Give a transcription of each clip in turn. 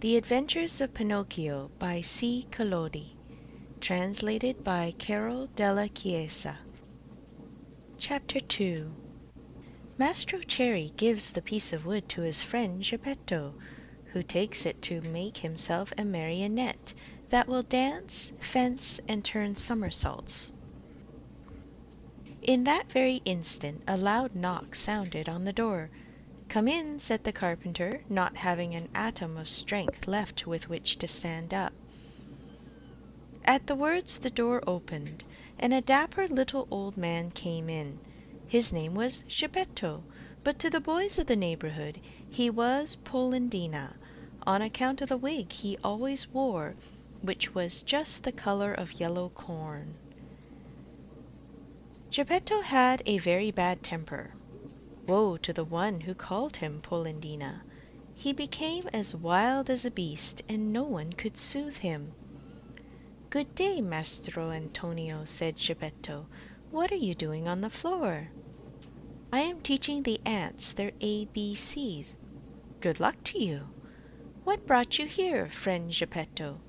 The Adventures of Pinocchio by C. Collodi. Translated by Carol della Chiesa. Chapter 2. Mastro Cherry gives the piece of wood to his friend Geppetto, who takes it to make himself a marionette that will dance, fence, and turn somersaults. In that very instant a loud knock sounded on the door. "Come in," said the carpenter, not having an atom of strength left with which to stand up. At the words the door opened, and a dapper little old man came in. His name was Geppetto, but to the boys of the neighborhood he was Polendina, on account of the wig he always wore, which was just the color of yellow corn. Geppetto had a very bad temper. Woe to the one who called him Polendina. He became as wild as a beast, and no one could soothe him. "Good day, Mastro Antonio," said Geppetto. "What are you doing on the floor?" "I am teaching the ants their ABCs. "Good luck to you." "What brought you here, friend Geppetto?"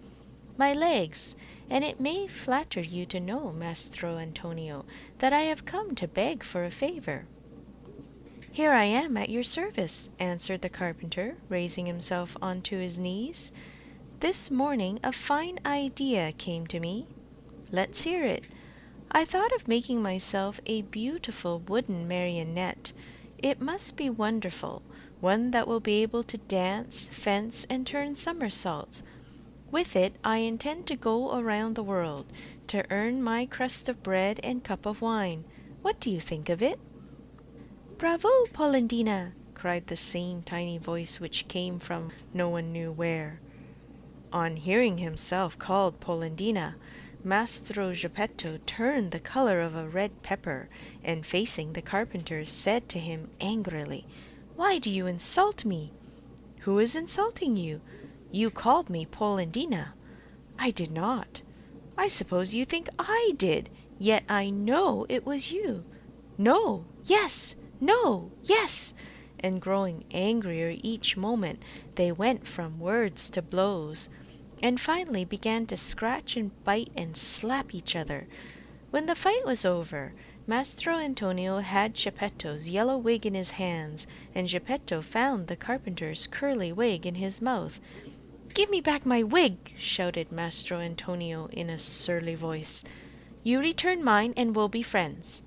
"My legs, and it may flatter you to know, Mastro Antonio, that I have come to beg for a favor." "Here I am at your service," answered the carpenter, raising himself onto his knees. "This morning a fine idea came to me." "Let's hear it." "I thought of making myself a beautiful wooden marionette. It must be wonderful, one that will be able to dance, fence, and turn somersaults. With it I intend to go around the world, to earn my crust of bread and cup of wine. What do you think of it?" "Bravo, Polendina!" cried the same tiny voice which came from no one knew where. On hearing himself called Polendina, Mastro Geppetto turned the color of a red pepper, and facing the carpenter said to him angrily, "Why do you insult me?" "Who is insulting you? You called me Polendina." "I did not." "I suppose you think I did, yet I know it was you." "No, yes, no, yes!" And growing angrier each moment, they went from words to blows, and finally began to scratch and bite and slap each other. When the fight was over, Mastro Antonio had Geppetto's yellow wig in his hands, and Geppetto found the carpenter's curly wig in his mouth. "Give me back my wig!" shouted Mastro Antonio in a surly voice. "You return mine, and we'll be friends."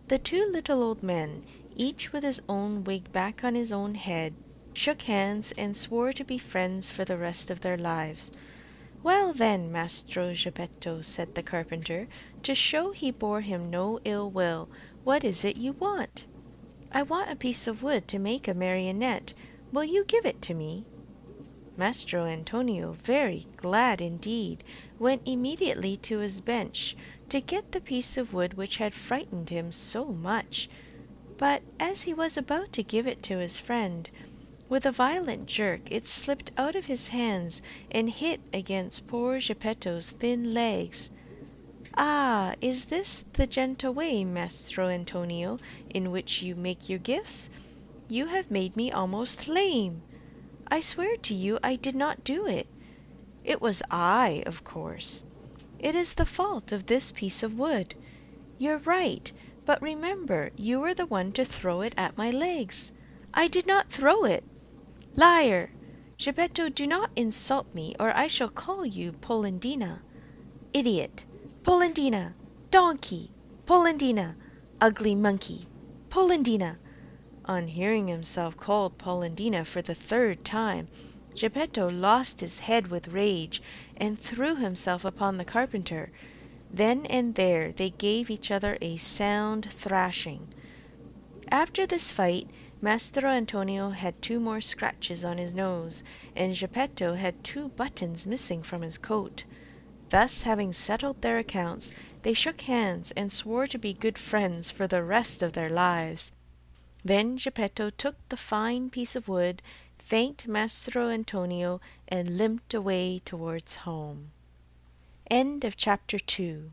The two little old men, each with his own wig back on his own head, shook hands and swore to be friends for the rest of their lives. "Well then, Mastro Geppetto," said the carpenter, to show he bore him no ill will, "what is it you want?" "I want a piece of wood to make a marionette. Will you give it to me?" Mastro Antonio, very glad indeed, went immediately to his bench to get the piece of wood which had frightened him so much. But as he was about to give it to his friend, with a violent jerk it slipped out of his hands and hit against poor Geppetto's thin legs. "Ah, is this the gentle way, Mastro Antonio, in which you make your gifts? You have made me almost lame. I swear to you I did not do it. It was I, of course. It is the fault of this piece of wood. You're right, but remember you were the one to throw it at my legs." "I did not throw it." "Liar! Geppetto, do not insult me, or I shall call you Polendina." "Idiot! Polendina! Donkey! Polendina! Ugly monkey! Polendina!" On hearing himself called Polendina for the third time, Geppetto lost his head with rage and threw himself upon the carpenter. Then and there they gave each other a sound thrashing. After this fight, Mastro Antonio had 2 more scratches on his nose, and Geppetto had 2 buttons missing from his coat. Thus, having settled their accounts, they shook hands and swore to be good friends for the rest of their lives. Then Geppetto took the fine piece of wood, thanked Mastro Antonio, and limped away towards home. End of chapter 2.